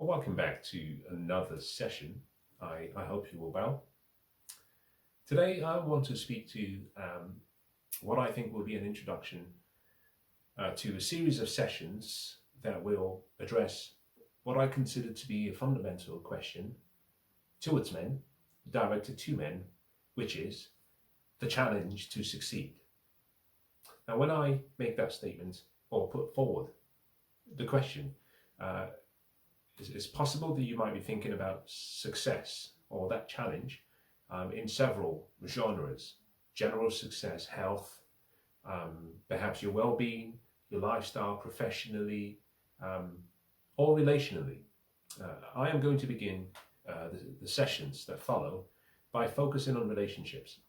Well, welcome back to another session. I hope you are well. Today, I want to speak to what I think will be an introduction to a series of sessions that will address what I consider to be a fundamental question towards men, directed to men, which is the challenge to succeed. Now, when I make that statement or put forward the question, it's possible that you might be thinking about success or that challenge in several genres: general success, health, perhaps your well-being, your lifestyle, professionally, or relationally. I am going to begin the sessions that follow by focusing on relationships.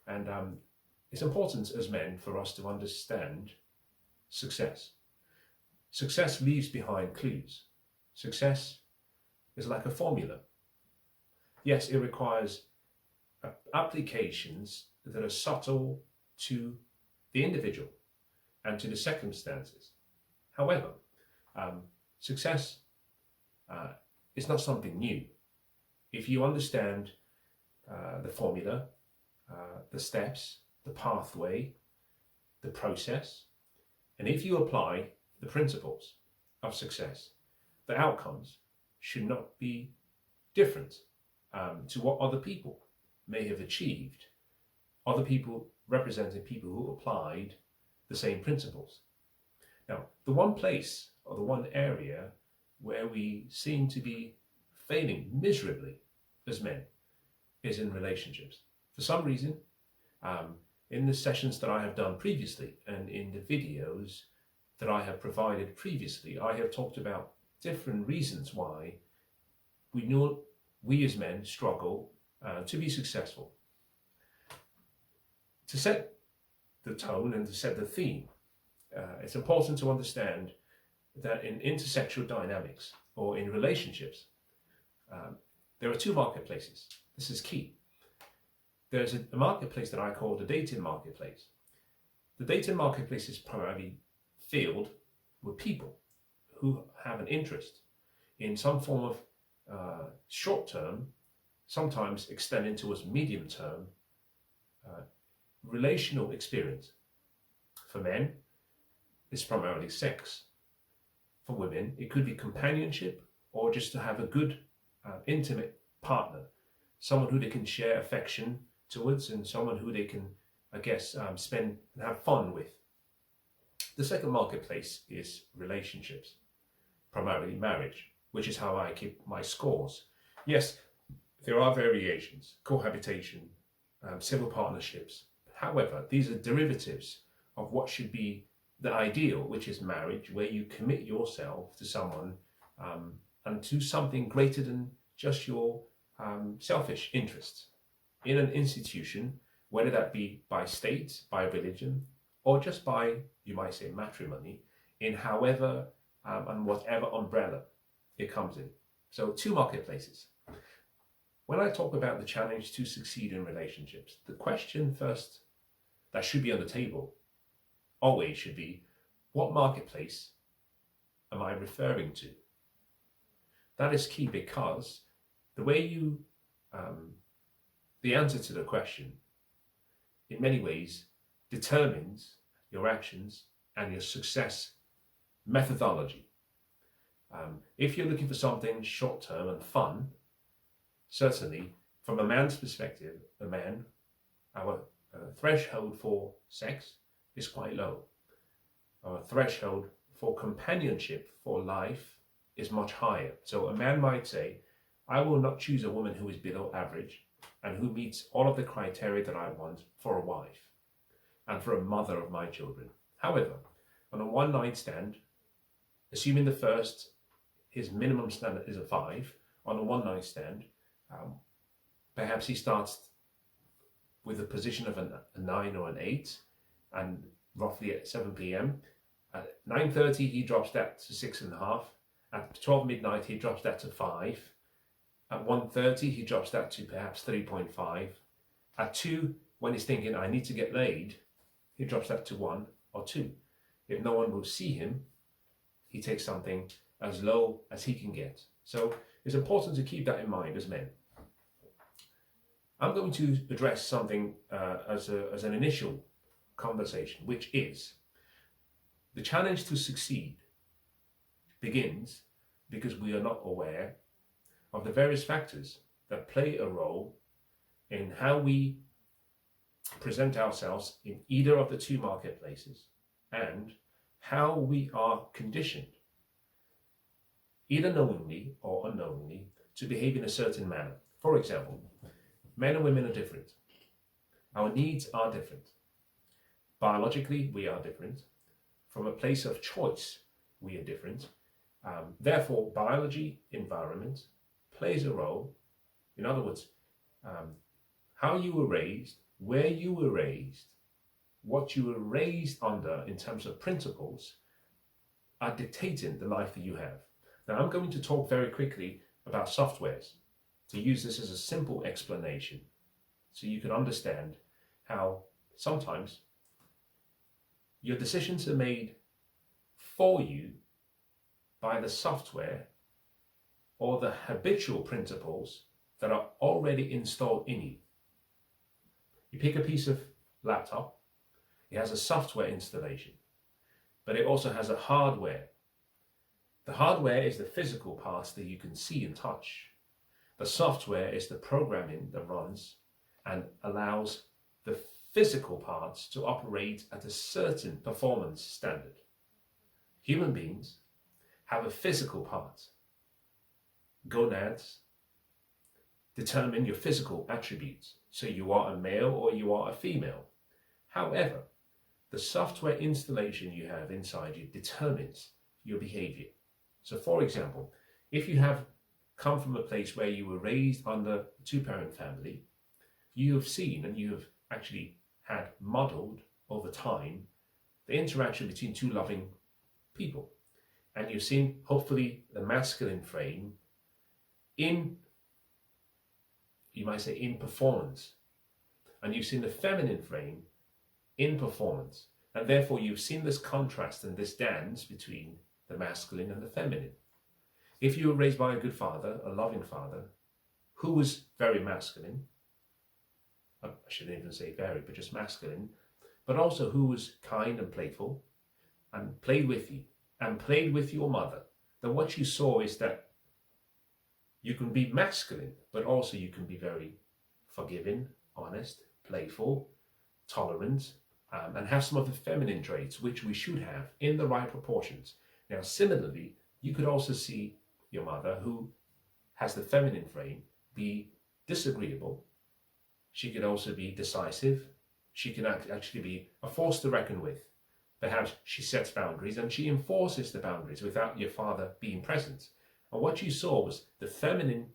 And it's important as men for us to understand success. Success leaves behind clues. Success is like a formula. Yes, it requires applications that are subtle to the individual and to the circumstances. However, success is not something new. If you understand the formula, the steps, the pathway, the process, and if you apply the principles of success, the outcomes should not be different to what other people may have achieved. Other people representing people who applied the same principles. Now, the one place or the one area where we seem to be failing miserably as men is in relationships. For some reason, in the sessions that I have done previously and in the videos that I have provided previously, I have talked about different reasons why we as men struggle to be successful. To set the tone and to set the theme, it's important to understand that in intersexual dynamics or in relationships, there are two marketplaces. This is key. There's a marketplace that I call the dating marketplace. The dating marketplace is primarily filled with people who have an interest in some form of short term, sometimes extending towards medium term, relational experience. For men, it's primarily sex. For women, it could be companionship or just to have a good, intimate partner, someone who they can share affection towards and someone who they can, spend and have fun with. The second marketplace is relationships, primarily marriage, which is how I keep my scores. Yes, there are variations, cohabitation, civil partnerships. However, these are derivatives of what should be the ideal, which is marriage, where you commit yourself to someone and to something greater than just your selfish interests in an institution, whether that be by state, by religion, or just by, you might say, matrimony, in however and whatever umbrella it comes in. So two marketplaces. When I talk about the challenge to succeed in relationships, the question first that should be on the table always should be, what marketplace am I referring to? That is key because the way you, the answer to the question, in many ways, determines your actions and your success methodology. If you're looking for something short term and fun, certainly from a man's perspective, our threshold for sex is quite low. Our threshold for companionship for life is much higher. So a man might say, I will not choose a woman who is below average and who meets all of the criteria that I want for a wife and for a mother of my children. However, on a one night stand, assuming the first, his minimum standard is a 5, on a one night stand, perhaps he starts with a position of a 9 or an 8, and roughly at 7 p.m. At 9:30 he drops that to 6.5. At 12 midnight he drops that to 5. At 1:30 he drops that to perhaps 3.5. At 2, when he's thinking I need to get laid, he drops that to 1 or 2. If no one will see him, he takes something as low as he can get. So it's important to keep that in mind as men. I'm going to address something as an initial conversation, which is the challenge to succeed begins because we are not aware of the various factors that play a role in how we present ourselves in either of the two marketplaces and how we are conditioned, either knowingly or unknowingly, to behave in a certain manner. For example, men and women are different. Our needs are different. Biologically, we are different. From a place of choice, we are different. Therefore, biology, environment plays a role. In other words, how you were raised, where you were raised, what you were raised under in terms of principles are dictating the life that you have. Now, I'm going to talk very quickly about softwares to use this as a simple explanation so you can understand how sometimes your decisions are made for you by the software or the habitual principles that are already installed in you. You pick a piece of laptop, it has a software installation, but it also has a hardware. The hardware is the physical parts that you can see and touch. The software is the programming that runs and allows the physical parts to operate at a certain performance standard. Human beings have a physical part. Gonads determine your physical attributes. So you are a male or you are a female. However, the software installation you have inside you determines your behavior. So for example, if you have come from a place where you were raised under a two-parent family, you have seen and you have actually had modeled over time the interaction between two loving people. And you've seen, hopefully, the masculine frame in, you might say, in performance. And you've seen the feminine frame in performance. And therefore, you've seen this contrast and this dance between the masculine and the feminine. If you were raised by a good father, a loving father, who was very masculine, I shouldn't even say very, but just masculine, but also who was kind and playful and played with you and played with your mother, then what you saw is that you can be masculine, but also you can be very forgiving, honest, playful, tolerant, and have some of the feminine traits which we should have in the right proportions. Now, similarly, you could also see your mother, who has the feminine frame, be disagreeable. She could also be decisive. She can actually be a force to reckon with. Perhaps she sets boundaries and she enforces the boundaries without your father being present. And what you saw was the feminine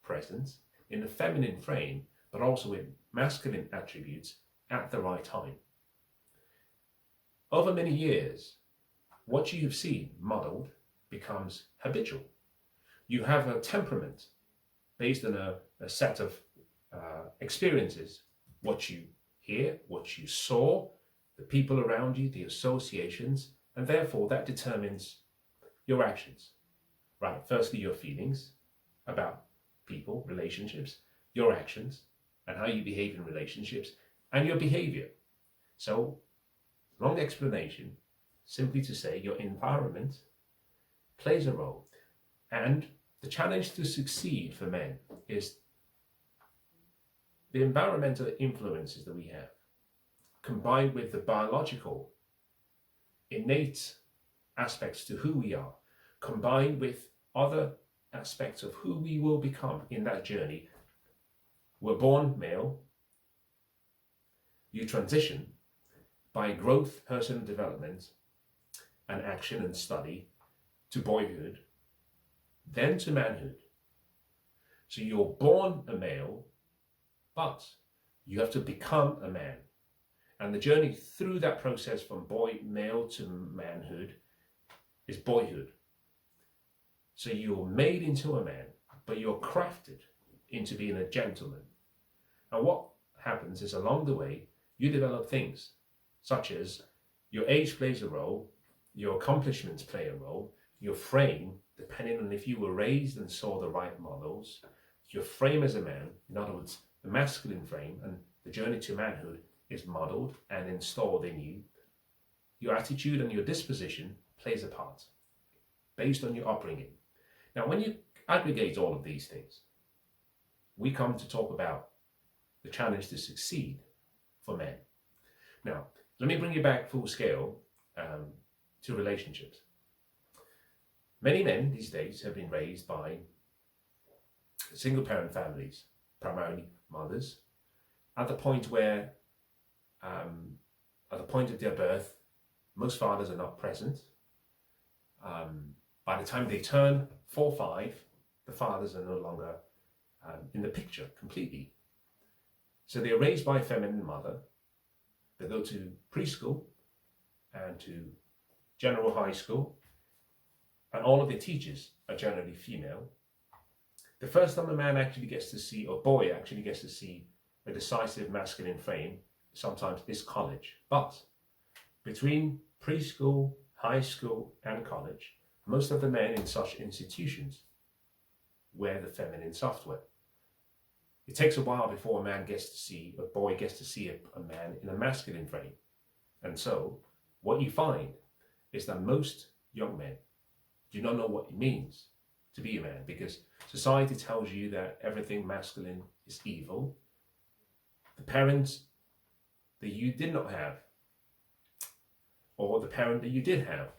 presence in the feminine frame, but also with masculine attributes at the right time. Over many years, what you have seen modeled becomes habitual. You have a temperament based on a set of experiences, what you hear, what you saw, the people around you, the associations, and therefore that determines your actions. Right, firstly, your feelings about people, relationships, your actions, and how you behave in relationships, and your behavior. So, long explanation, simply to say your environment plays a role. And the challenge to succeed for men is the environmental influences that we have, combined with the biological, innate aspects to who we are, combined with other aspects of who we will become in that journey. We're born male. You transition by growth, personal development, and action and study to boyhood, then to manhood. So you're born a male, but you have to become a man. And the journey through that process from male to manhood is boyhood. So you're made into a man, but you're crafted into being a gentleman. And what happens is along the way, you develop things such as your age plays a role, your accomplishments play a role, your frame depending on if you were raised and saw the right models, your frame as a man, in other words, the masculine frame and the journey to manhood is modeled and installed in you. Your attitude and your disposition plays a part based on your upbringing. Now, when you aggregate all of these things, we come to talk about the challenge to succeed for men. Now, let me bring you back full scale to relationships. Many men these days have been raised by single parent families, primarily mothers, at the point where, at the point of their birth, most fathers are not present. By the time they turn 4 or 5, the fathers are no longer in the picture completely. So they are raised by a feminine mother. They go to preschool and to general high school, and all of their teachers are generally female. The first time a man actually gets to see, or boy actually gets to see, a decisive masculine frame sometimes is college. But between preschool, high school, and college, most of the men in such institutions wear the feminine software. It takes a while before a boy gets to see a man in a masculine frame. And so what you find is that most young men do not know what it means to be a man, because society tells you that everything masculine is evil. The parents that you did not have, or the parent that you did have,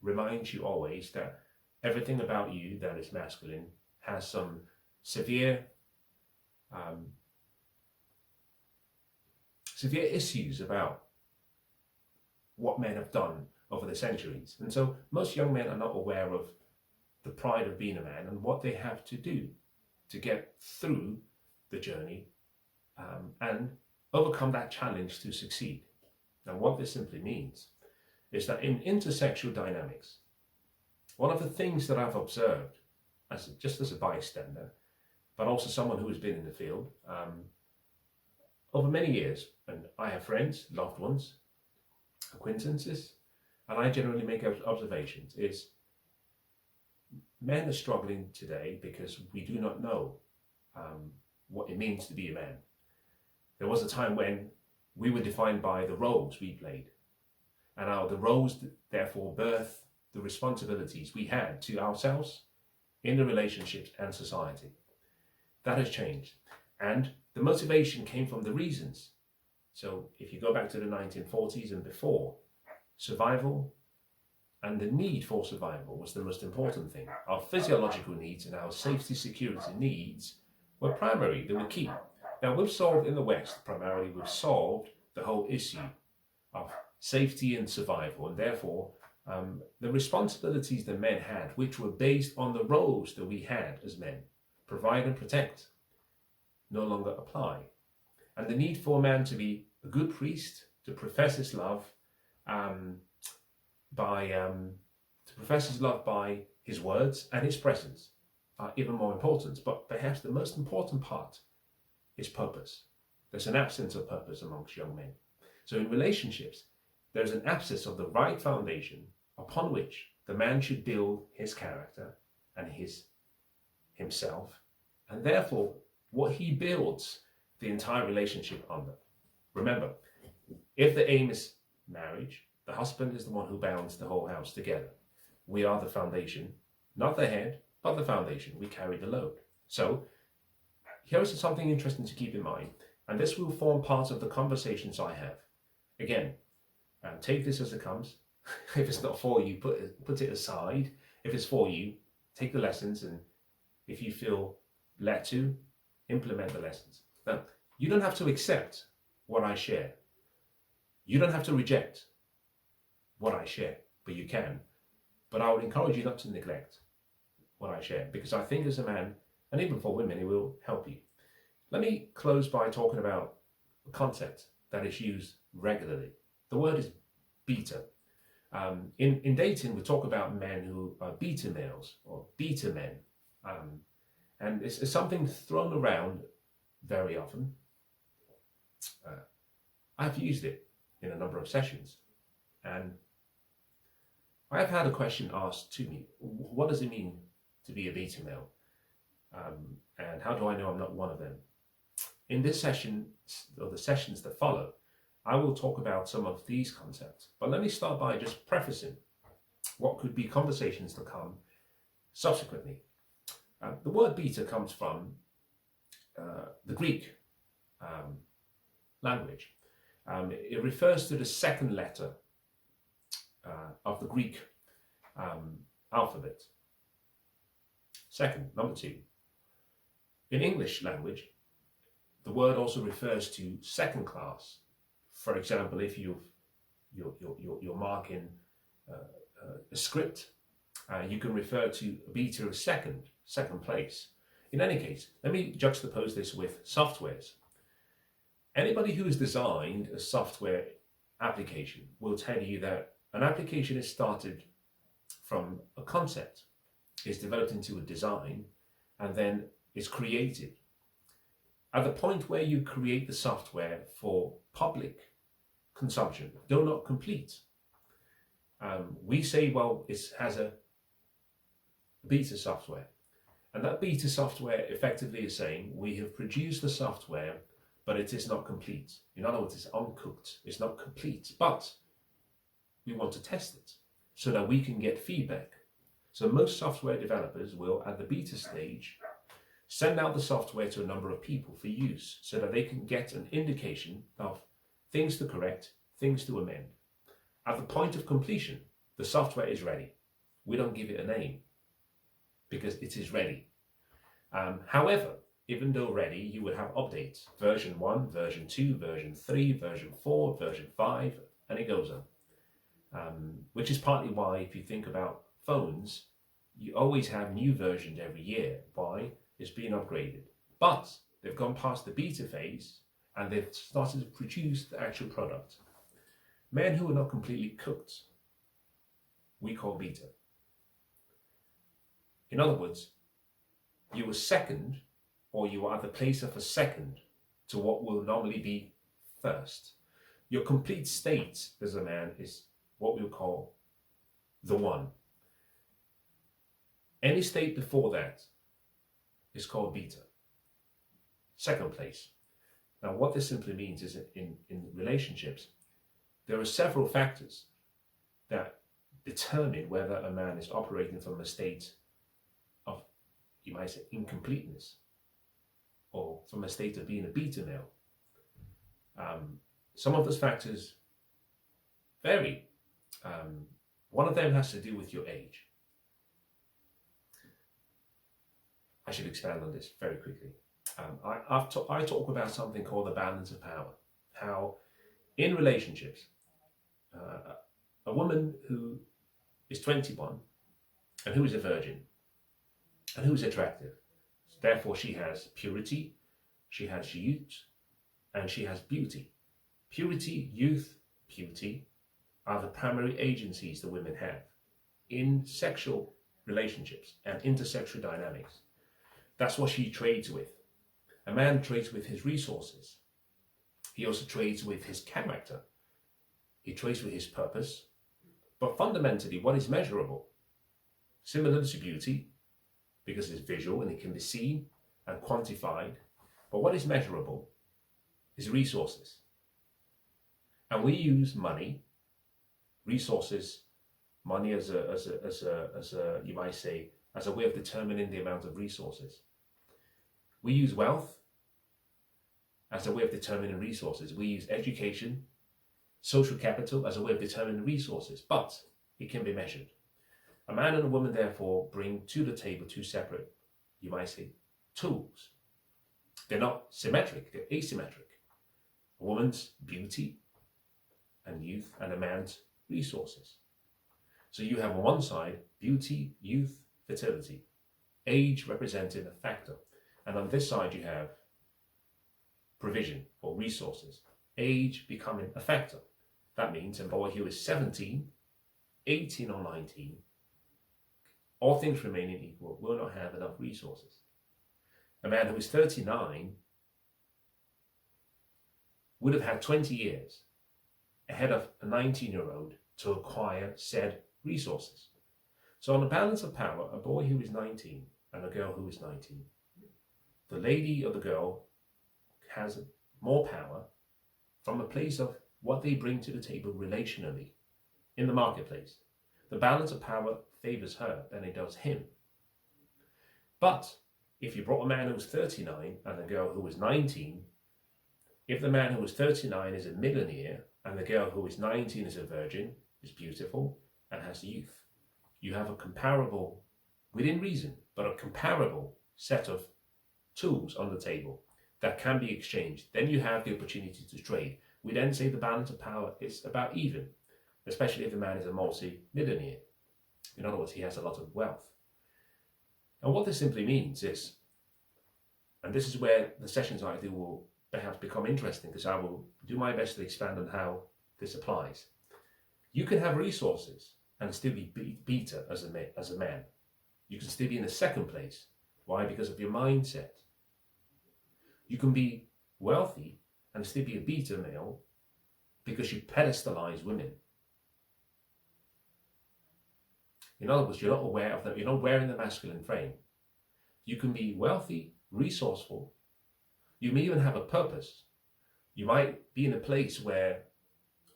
reminds you always that everything about you that is masculine has some severe issues about what men have done over the centuries. And so most young men are not aware of the pride of being a man and what they have to do to get through the journey and overcome that challenge to succeed. Now, what this simply means is that in intersexual dynamics, one of the things that I've observed just as a bystander, but also someone who has been in the field over many years, and I have friends, loved ones, acquaintances, and I generally make observations, is men are struggling today because we do not know what it means to be a man. There was a time when we were defined by the roles we played, and the roles therefore birth the responsibilities we had to ourselves in the relationships and society. That has changed, and the motivation came from the reasons. So if you go back to the 1940s and before, survival and the need for survival was the most important thing. Our physiological needs and our safety security needs were primary, they were key. Now we've solved in the West, primarily we've solved the whole issue of safety and survival, and therefore the responsibilities that men had, which were based on the roles that we had as men, provide and protect, no longer apply. And the need for a man to be a good priest, to profess his love by his words and his presence are even more important. But perhaps the most important part is purpose. There's an absence of purpose amongst young men. So in relationships, there's an absence of the right foundation upon which the man should build his character and himself, and therefore what he builds the entire relationship under. Remember, if the aim is marriage, the husband is the one who bounds the whole house together. We are the foundation, not the head, but the foundation. We carry the load. So here's something interesting to keep in mind, and this will form part of the conversations I have. Again, take this as it comes. If it's not for you, put it aside. If it's for you, take the lessons, and if you feel led to, implement the lessons. Now, you don't have to accept what I share. You don't have to reject what I share, but you can. But I would encourage you not to neglect what I share, because I think as a man, and even for women, it will help you. Let me close by talking about a concept that is used regularly. The word is beta. In dating, we talk about men who are beta males or beta men. And it's something thrown around very often. I've used it in a number of sessions. And I have had a question asked to me: what does it mean to be a beta male? And how do I know I'm not one of them? In this session, or the sessions that follow, I will talk about some of these concepts. But let me start by just prefacing what could be conversations to come subsequently. The word beta comes from the Greek language. It refers to the second letter of the Greek alphabet. Second, number two. In English language, the word also refers to second class. For example, if you're marking a script, you can refer to beta as second place. In any case, let me juxtapose this with softwares. Anybody who has designed a software application will tell you that an application is started from a concept, is developed into a design, and then is created. At the point where you create the software for public consumption, though not complete, we say, well, it has a beta software. And that beta software effectively is saying, we have produced the software, but it is not complete. In other words, it's uncooked, it's not complete, but we want to test it so that we can get feedback. So most software developers will, at the beta stage, send out the software to a number of people for use so that they can get an indication of things to correct, things to amend. At the point of completion, the software is ready. We don't give it a name because it is ready. However, even though ready, you would have updates. Version 1, version 2, version 3, version 4, version 5, and it goes on. Which is partly why, if you think about phones, you always have new versions every year. Why? It's being upgraded. But they've gone past the beta phase and they've started to produce the actual product. Men who are not completely cooked, we call beta. In other words, you were second, or you are at the place of a second to what will normally be first. Your complete state as a man is what we'll call the one. Any state before that is called beta. Second place. Now, what this simply means is that in relationships, there are several factors that determine whether a man is operating from a state of, you might say, incompleteness, or from a state of being a beta male. Some of those factors vary. One of them has to do with your age. I should expand on this very quickly. I talk about something called the balance of power. How in relationships, a woman who is 21 and who is a virgin and who is attractive, therefore she has purity, she has youth, and she has beauty. Purity, youth, beauty are the primary agencies that women have in sexual relationships and intersexual dynamics. That's what she trades with. A man trades with his resources. He also trades with his character. He trades with his purpose. But fundamentally, what is measurable? Similar to beauty, because it's visual and it can be seen and quantified. But what is measurable is resources. And we use money, resources, money as a you might say, as a way of determining the amount of resources. We use wealth as a way of determining resources. We use education, social capital as a way of determining resources, but it can be measured. A man and a woman, therefore, bring to the table two separate, you might say, tools. They're not symmetric, they're asymmetric. A woman's beauty and youth, and a man's resources. So you have on one side beauty, youth, fertility, age representing a factor. And on this side you have provision or resources, age becoming a factor. That means a boy who is 17, 18 or 19, all things remaining equal, will not have enough resources. A man who is 39 would have had 20 years ahead of a 19-year-old to acquire said resources. So on the balance of power, a boy who is 19 and a girl who is 19, the lady or the girl has more power from a place of what they bring to the table relationally in the marketplace. The balance of power favors her than it does him. But if you brought a man who was 39 and a girl who was 19, if the man who was 39 is a millionaire and the girl who is 19 is a virgin, is beautiful and has youth, you have a comparable, within reason, but a comparable set of tools on the table that can be exchanged. Then you have the opportunity to trade. We then say the balance of power is about even, especially if the man is a multi-millionaire. In other words, he has a lot of wealth. And what this simply means is, and this is where the sessions I do will perhaps become interesting, because I will do my best to expand on how this applies. You can have resources and still be beta as a man. You can still be in the second place. Why? Because of your mindset. You can be wealthy and still be a beta male because you pedestalize women. In other words, you're not aware of that. You're not wearing the masculine frame. You can be wealthy, resourceful. You may even have a purpose. You might be in a place where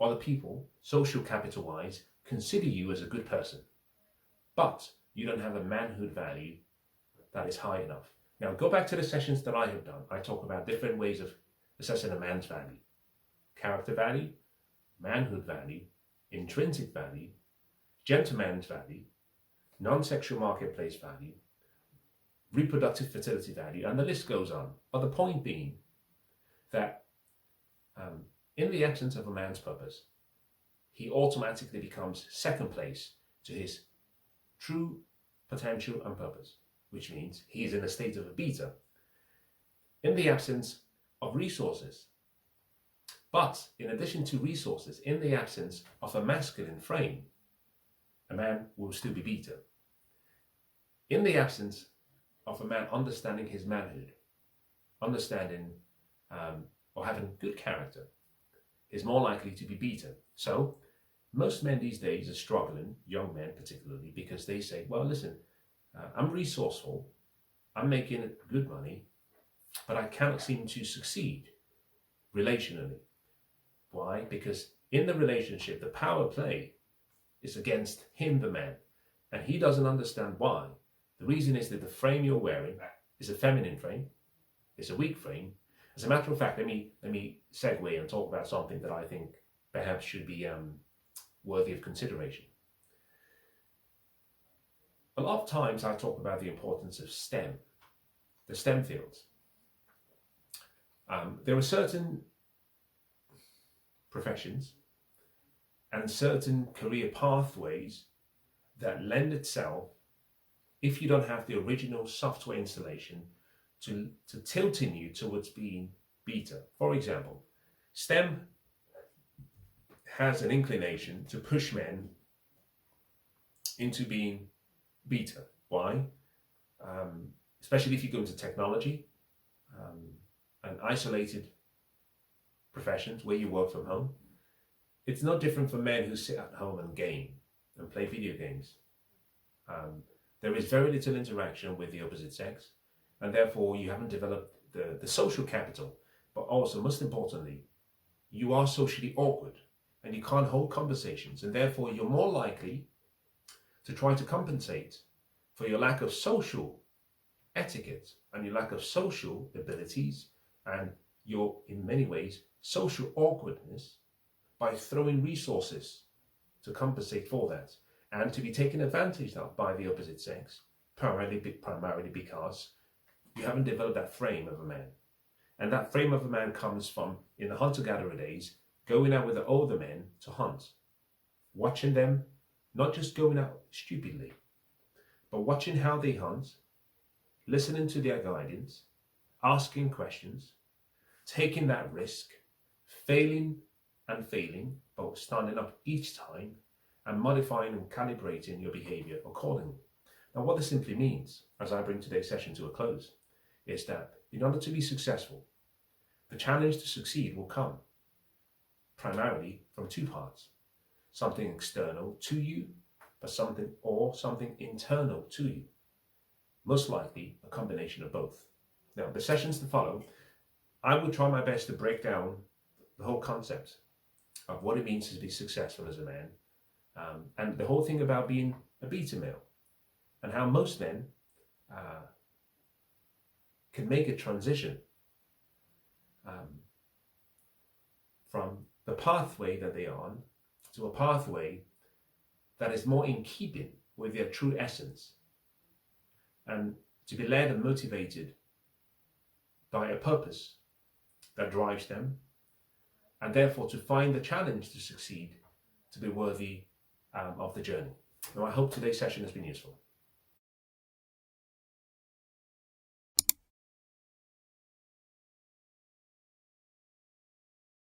other people, social capital wise, consider you as a good person. But you don't have a manhood value that is high enough. Now go back to the sessions that I have done. I talk about different ways of assessing a man's value. Character value, manhood value, intrinsic value, gentleman's value, non-sexual marketplace value, reproductive fertility value, and the list goes on. But the point being that in the absence of a man's purpose, he automatically becomes second place to his true potential and purpose, which means he is in a state of a beta. In the absence of resources, but in addition to resources, in the absence of a masculine frame, a man will still be beta. In the absence of a man understanding his manhood, understanding or having good character, is more likely to be beta. So most men these days are struggling, young men particularly, because they say, well, listen, I'm resourceful, I'm making good money, but I cannot seem to succeed relationally. Why? Because in the relationship, the power play is against him, the man, and he doesn't understand why. The reason is that the frame you're wearing is a feminine frame, it's a weak frame. As a matter of fact, let me segue and talk about something that I think perhaps should be worthy of consideration. A lot of times I talk about the importance of STEM, the STEM fields. There are certain professions and certain career pathways that lend itself, if you don't have the original software installation, to tilting you towards being beta. For example, STEM has an inclination to push men into being beta. Why? Especially if you go into technology and isolated professions where you work from home. It's not different for men who sit at home and game and play video games. There is very little interaction with the opposite sex, and therefore you haven't developed the social capital. But also, most importantly, you are socially awkward and you can't hold conversations, and therefore you're more likely to try to compensate for your lack of social etiquette and your lack of social abilities and your, in many ways, social awkwardness by throwing resources to compensate for that and to be taken advantage of by the opposite sex, primarily because you haven't developed that frame of a man. And that frame of a man comes from, in the hunter-gatherer days, going out with the older men to hunt, watching them, not just going out stupidly, but watching how they hunt, listening to their guidance, asking questions, taking that risk, failing and failing, but standing up each time and modifying and calibrating your behavior accordingly. Now, what this simply means, as I bring today's session to a close, is that in order to be successful, the challenge to succeed will come primarily from two parts. Something external to you, but something internal to you. Most likely a combination of both. Now, the sessions to follow, I will try my best to break down the whole concept of what it means to be successful as a man, and the whole thing about being a beta male, and how most men can make a transition from the pathway that they are on to a pathway that is more in keeping with their true essence, and to be led and motivated by a purpose that drives them, and therefore to find the challenge to succeed, to be worthy of the journey. Now, I hope today's session has been useful.